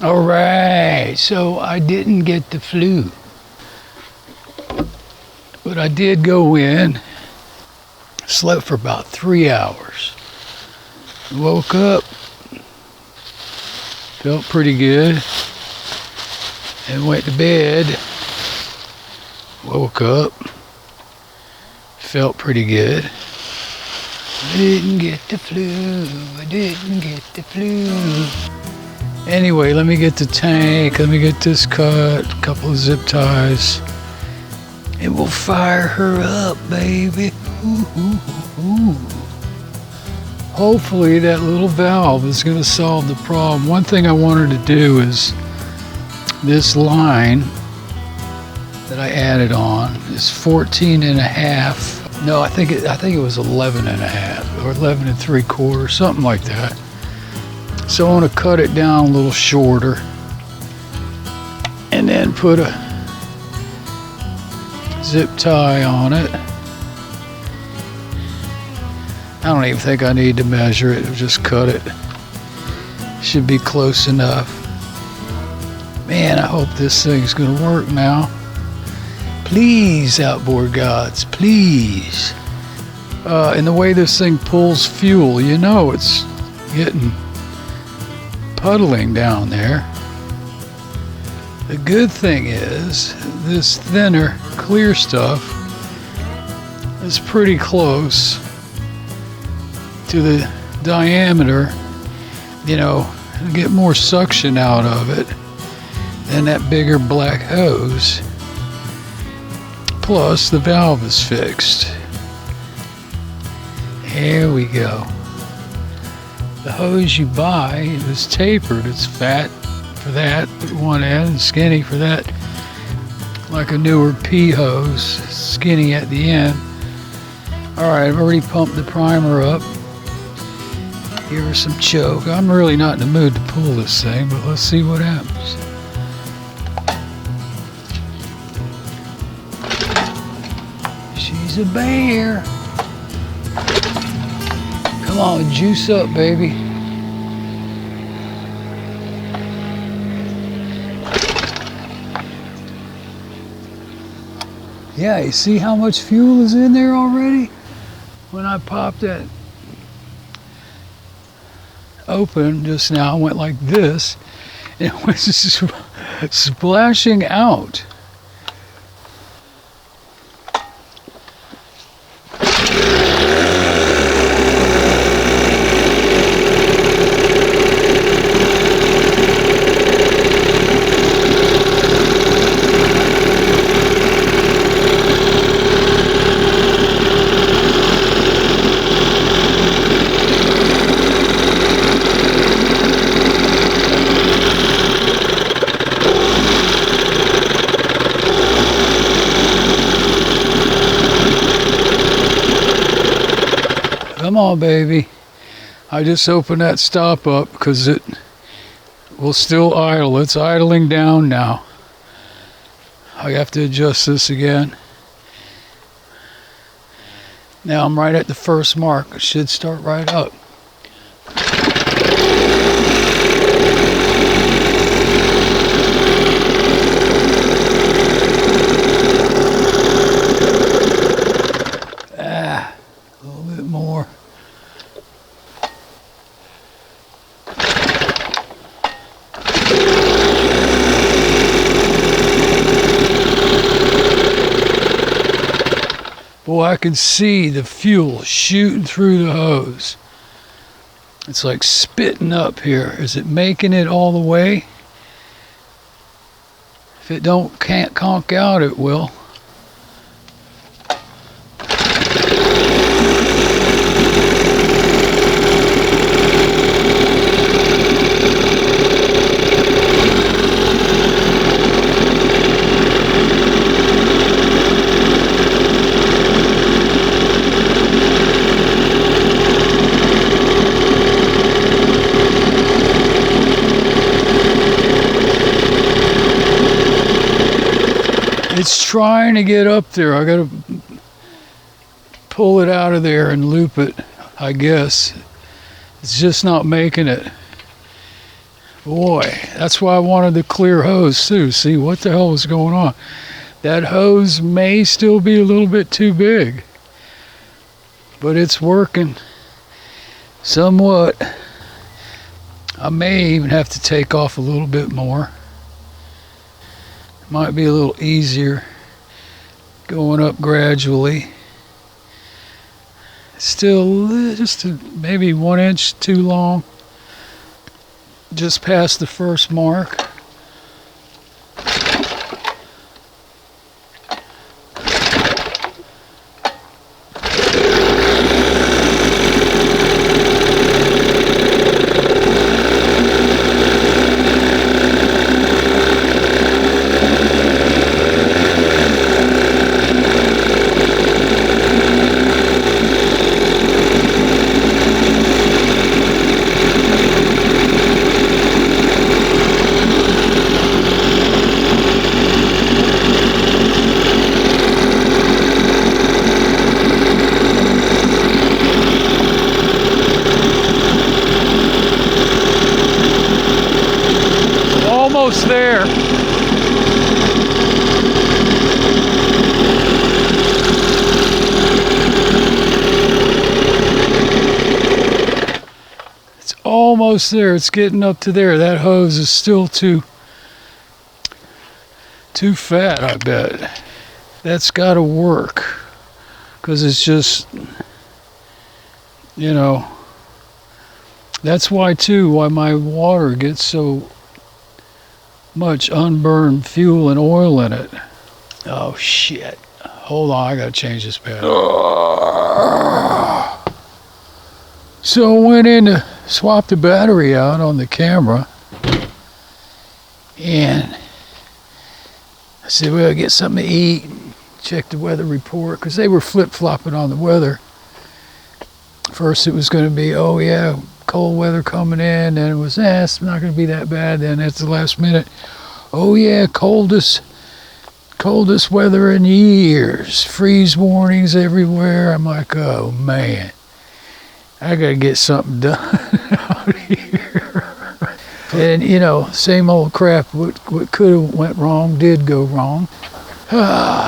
Alright, so I didn't get the flu. But I did go in, slept for about 3 hours. Woke up, felt pretty good, and went to bed. Woke up, felt pretty good. I didn't get the flu, I didn't get the flu. Anyway, let me get the tank, let me get this cut, a couple of zip ties. It will fire her up, baby. Ooh, ooh, ooh. Hopefully that little valve is going to solve the problem. One thing I wanted to do is this line that I added on is 14 and a half. No, I think it was 11 and a half or 11 and 3/4, something like that. So I want to cut it down a little shorter and then put a zip tie on it. I don't even think I need to measure it, just cut it. Should be close enough. Man, I hope this thing's gonna work now. Please, outboard gods, please. And the way this thing pulls fuel, you know it's getting puddling down there. The good thing is this thinner, clear stuff is pretty close to the diameter, you know, to get more suction out of it than that bigger black hose. Plus, the valve is fixed. Here we go. The hose you buy is tapered. It's fat for that at one end and skinny for that. Like a newer P hose, skinny at the end. Alright, I've already pumped the primer up. Give her some choke. I'm really not in the mood to pull this thing, but let's see what happens. She's a bear. Come on, juice up, baby. Yeah, you see how much fuel is in there already? When I popped that open just now, went like this, and it was just splashing out. Come on, baby. I just opened that stop up because it will still idle. It's idling down now. I have to adjust this again. Now I'm right at the first mark. It should start right up. A little bit more. Boy, I can see the fuel shooting through the hose. It's like spitting up here. Is it making it all the way? If it can't conk out, it will. It's trying to get up there. I gotta pull it out of there and loop it, I guess. It's just not making it. Boy, that's why I wanted the clear hose too. See what the hell was going on. That hose may still be a little bit too big, but it's working somewhat. I may even have to take off a little bit more. Might be a little easier going up gradually. Still just maybe 1 inch too long. Just past the first mark. Almost there. It's almost there. It's getting up to there. That hose is still too fat, I bet. That's got to work, because it's just, you know, that's why my water gets so much unburned fuel and oil in it. Oh shit. Hold on, I gotta change this battery. So I went in to swap the battery out on the camera, and I said, well, I'll get something to eat, check the weather report, because they were flip-flopping on the weather. First it was going to be, oh yeah, cold weather coming in, and it was, it's not going to be that bad. Then at the last minute, oh yeah, coldest weather in years, freeze warnings everywhere. I'm like, oh man, I got to get something done out here. And you know, same old crap. What could have went wrong did go wrong.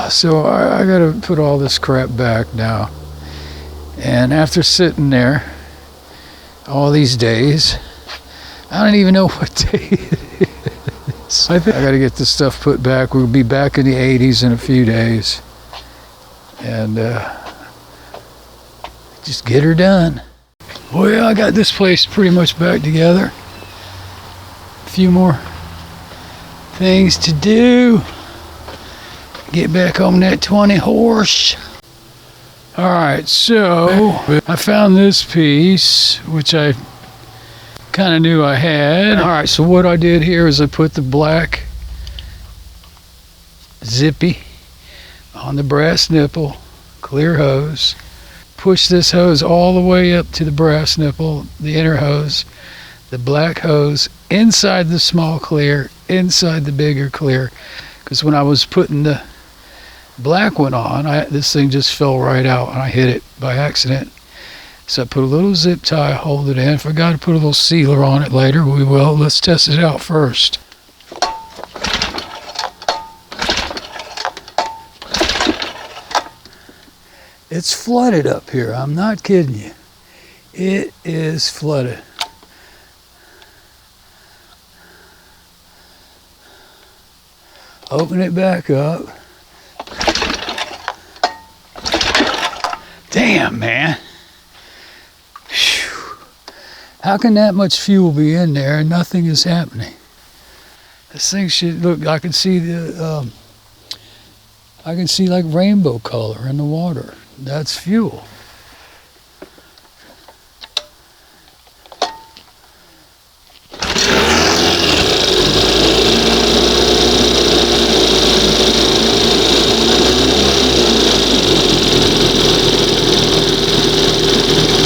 So I got to put all this crap back now. And after sitting there all these days, I don't even know what day it is. I got to get this stuff put back. We'll be back in the 80s in a few days. And just get her done. Well, I got this place pretty much back together. A few more things to do. Get back on that 20 horse. Alright, so I found this piece, which I kind of knew I had. Alright, so what I did here is I put the black zippy on the brass nipple, clear hose. Push this hose all the way up to the brass nipple, the inner hose, the black hose inside the small clear, inside the bigger clear. Because when I was putting the black one on, this thing just fell right out and I hit it by accident. So I put a little zip tie, hold it in. If I got to put a little sealer on it later, we will. Let's test it out first. It's flooded up here. I'm not kidding you. It is flooded. Open it back up. Damn, man. Whew. How can that much fuel be in there and nothing is happening? This thing should look, I can see like rainbow color in the water. That's fuel.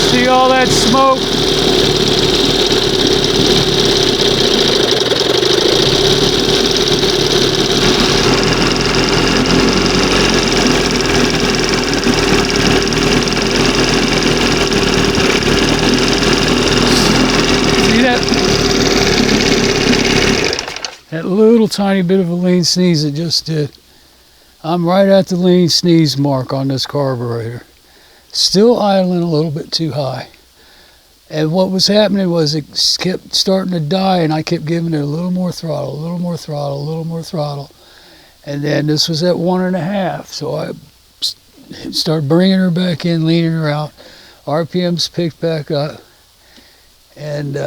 See all that smoke? That little tiny bit of a lean sneeze it just did. I'm right at the lean sneeze mark on this carburetor. Still idling a little bit too high. And what was happening was it kept starting to die, and I kept giving it a little more throttle, a little more throttle, a little more throttle. And then this was at 1.5, so I started bringing her back in, leaning her out. RPMs picked back up, and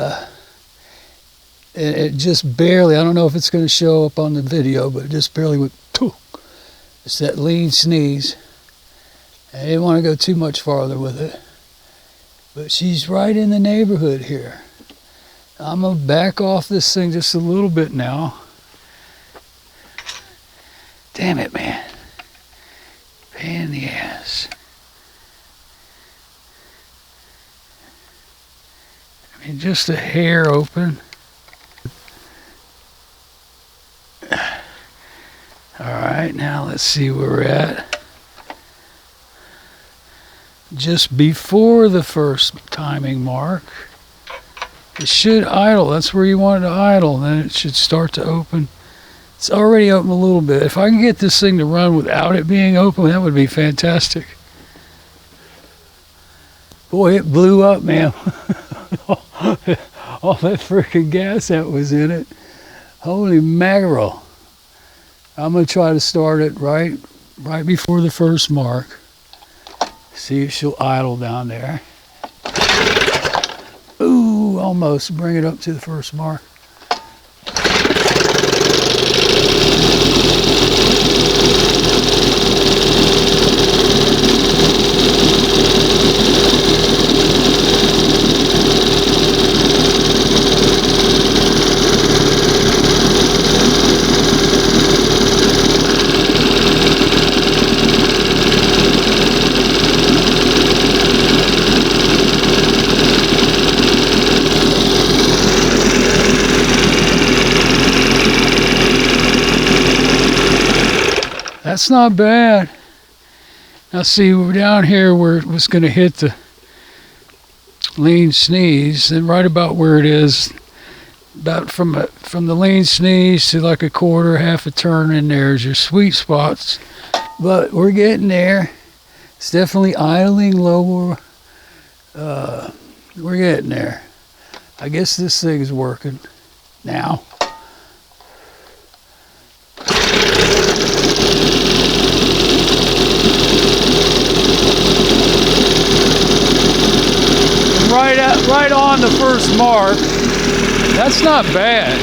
it just barely, I don't know if it's going to show up on the video, but it just barely went, poof. It's that lean sneeze. I didn't want to go too much farther with it. But she's right in the neighborhood here. I'm going to back off this thing just a little bit now. Damn it, man. Pain in the ass. I mean, just a hair open. Alright, now let's see where we're at. Just before the first timing mark. It should idle. That's where you want it to idle. Then it should start to open. It's already open a little bit. If I can get this thing to run without it being open, that would be fantastic. Boy, it blew up, man. All that freaking gas that was in it. Holy mackerel. I'm going to try to start it right before the first mark. See if she'll idle down there. Ooh, almost. Bring it up to the first mark. That's not bad. Now see, we're down here where it was going to hit the lean sneeze, and right about where it is, about from the lean sneeze to like a quarter, half a turn in there is your sweet spots. But we're getting there. It's definitely idling lower. We're getting there. I guess this thing is working now. Right on the first mark. That's not bad.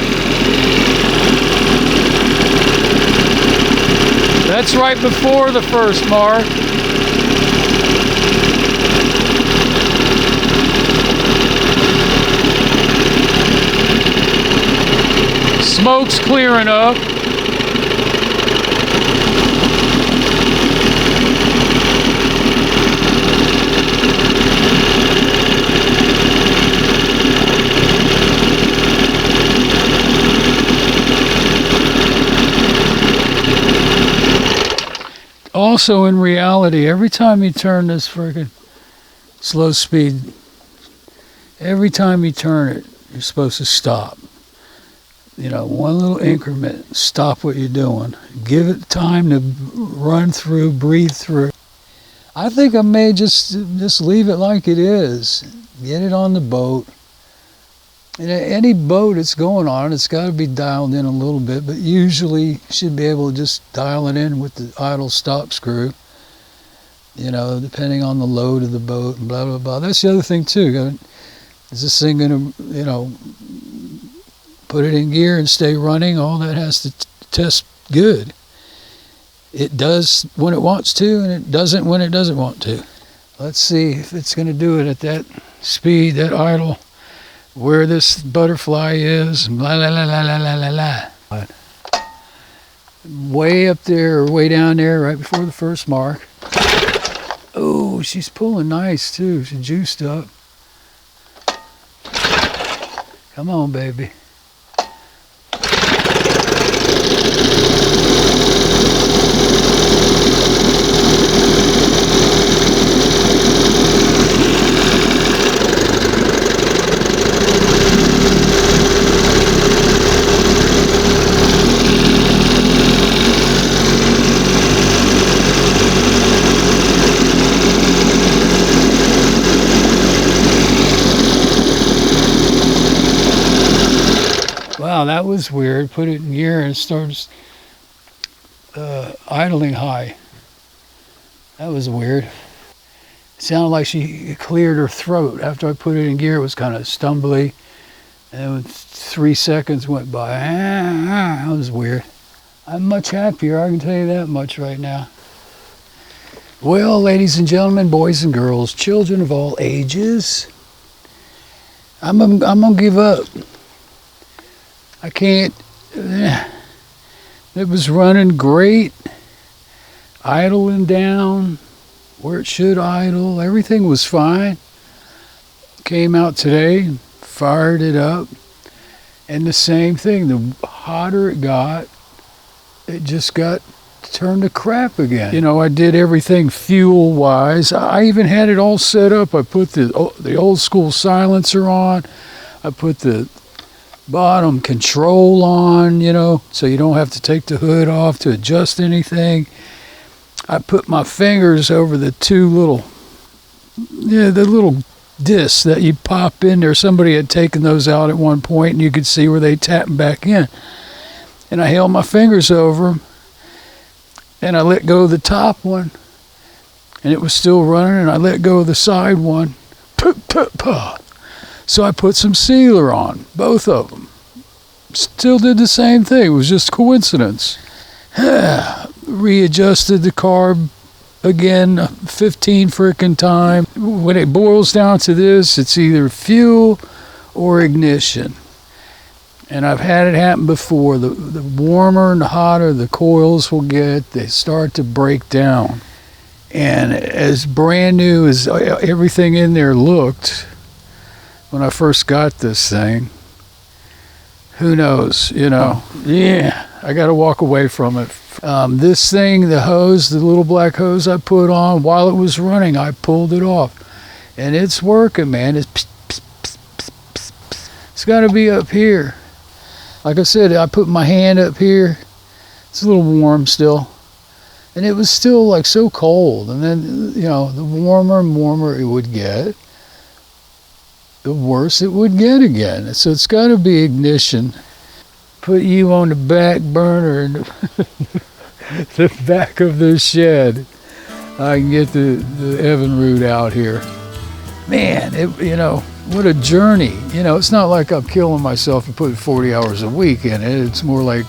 That's right before the first mark. Smoke's clearing up. Also, in reality, every time you turn this friggin' slow speed, every time you turn it, you're supposed to stop. You know, one little increment, stop what you're doing. Give it time to run through, breathe through. I think I may just leave it like it is. Get it on the boat. And any boat it's going on, it's got to be dialed in a little bit, but usually you should be able to just dial it in with the idle stop screw, you know, depending on the load of the boat and blah, blah, blah. That's the other thing too. Is this thing going to, you know, put it in gear and stay running? All that has to test good. It does when it wants to, and it doesn't when it doesn't want to. Let's see if it's going to do it at that speed, that idle, where this butterfly is, blah, la, la, la, la, la, la, la. Way up there, or way down there, right before the first mark. Oh, she's pulling nice, too. She's juiced up. Come on, baby. that was weird. Put it in gear and it starts idling high. That was weird. It sounded like she cleared her throat. After I put it in gear, it was kind of stumbly. And 3 seconds went by. That was weird. I'm much happier, I can tell you that much right now. Well, ladies and gentlemen, boys and girls, children of all ages, I'm gonna give up. I can't. It was running great, idling down where it should idle. Everything was fine. Came out today, fired it up, and the same thing. The hotter it got, it just got turned to crap again. You know, I did everything fuel-wise. I even had it all set up. I put the old school silencer on. I put the bottom control on, you know, so you don't have to take the hood off to adjust anything. I put my fingers over the two little, the little discs that you pop in there. Somebody had taken those out at one point, and you could see where they tapped back in. And I held my fingers over them, and I let go of the top one, and it was still running, and I let go of the side one. So I put some sealer on, both of them. Still did the same thing. It was just coincidence. Readjusted the carb again 15 frickin' time. When it boils down to this, it's either fuel or ignition. And I've had it happen before. The warmer and the hotter the coils will get, they start to break down. And as brand new as everything in there looked when I first got this thing, who knows, you know. Yeah, I got to walk away from it. This thing, the hose, the little black hose I put on, while it was running, I pulled it off. And it's working, man. It's got to be up here. Like I said, I put my hand up here. It's a little warm still. And it was still like so cold. And then, you know, the warmer and warmer it would get, the worse it would get again. So it's got to be ignition. Put you on the back burner in the back of this shed. I can get the Evinrude out here. Man, you know, what a journey. You know, it's not like I'm killing myself and putting 40 hours a week in it. It's more like,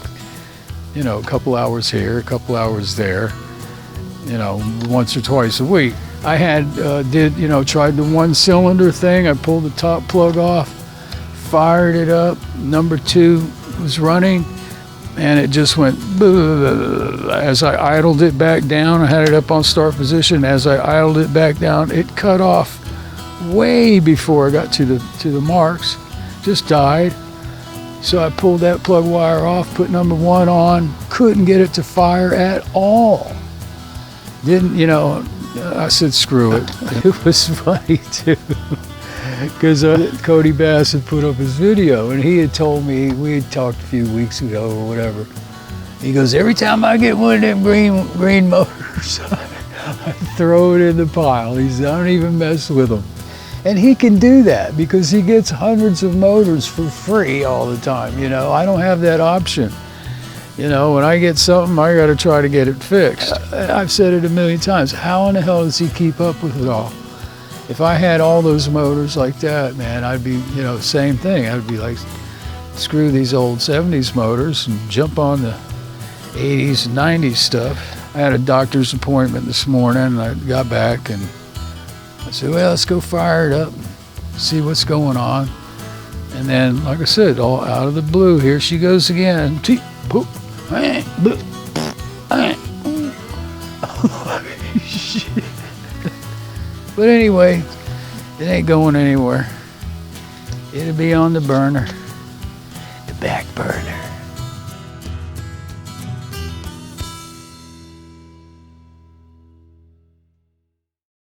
you know, a couple hours here, a couple hours there, you know, once or twice a week. I had, tried the one cylinder thing. I pulled the top plug off, fired it up. Number 2 was running, and it just went, as I idled it back down. I had it up on start position. As I idled it back down, it cut off way before I got to the marks. Just died. So I pulled that plug wire off, put number 1 on, couldn't get it to fire at all. Didn't, you know, I said, screw it. It was funny too, because Cody Bass had put up his video, and he had told me, we had talked a few weeks ago or whatever. He goes, every time I get one of them green motors, I throw it in the pile. He said, I don't even mess with them. And he can do that because he gets hundreds of motors for free all the time. You know, I don't have that option. You know, when I get something, I got to try to get it fixed. I've said it a million times. How in the hell does he keep up with it all? If I had all those motors like that, man, I'd be, you know, same thing. I'd be like, screw these old 70s motors and jump on the 80s and 90s stuff. I had a doctor's appointment this morning, and I got back, and I said, well, let's go fire it up, see what's going on. And then, like I said, all out of the blue, here she goes again. But anyway, it ain't going anywhere. It'll be on the burner, the back burner.